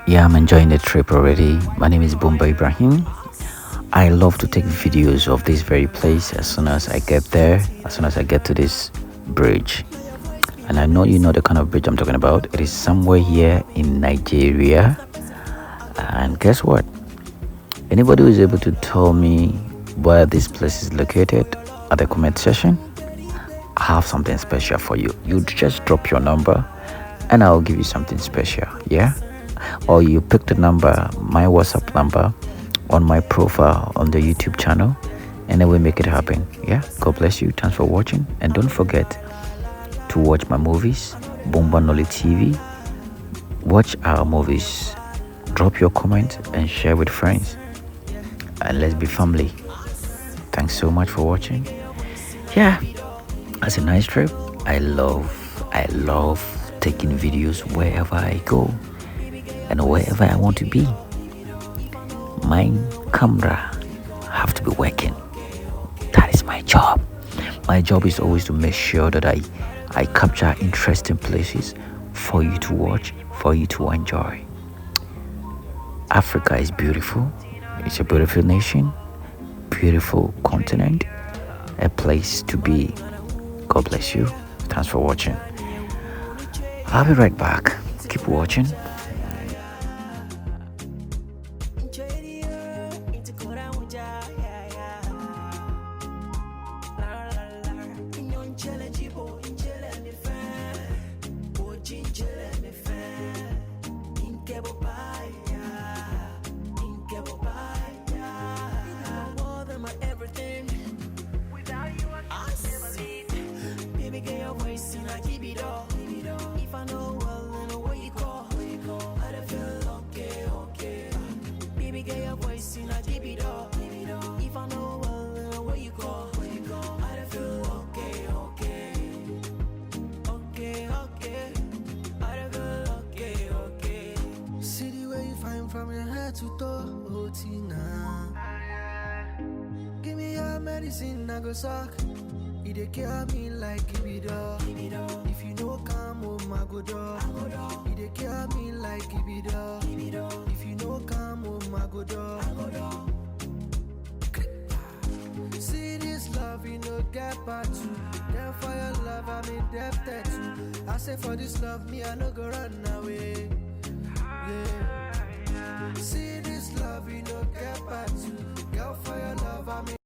Yeah, I'm enjoying the trip already. My name is Bumba Ibrahim. I love to take videos of this very place as soon as I get there, as soon as I get to this bridge. And I know you know the kind of bridge I'm talking about. It is somewhere here in Nigeria. And guess what? Anybody who is able to tell me where this place is located at the comment section, I have something special for you. You just drop your number and I'll give you something special. Yeah? Or you pick the number, my WhatsApp number, on my profile on the YouTube channel, and then we make it happen. Yeah? God bless you. Thanks for watching. And don't forget to watch my movies, Bomba Noli TV. Watch our movies. Drop your comment and share with friends. And let's be family. Thanks so much for watching. Yeah, that's a nice trip. I love taking videos wherever I go and wherever I want to be. My camera have to be working. That is my job. My job is always to make sure that I capture interesting places for you to watch, for you to enjoy. Africa is beautiful. It's a beautiful nation, beautiful continent, a place to be. God bless you. Thanks for watching. I'll be right back. Keep watching. If I know well, then know what you call. I don't feel okay. Baby, get your voice in a give it up. If I know well, then know what you call. I don't feel okay. I don't feel okay. See the way you find from your head to toe, Tina. Give me your medicine, I go suck. It dey cure me like Ibido. If you know come home, I go do. It dey cure me like Ibido. If you know come home, I go do. See this love, you know get part two. Then for your love, I'm indebted to. I say for this love, me I no go run away. Yeah. See this love, you know get part two. Girl, for your love, I'm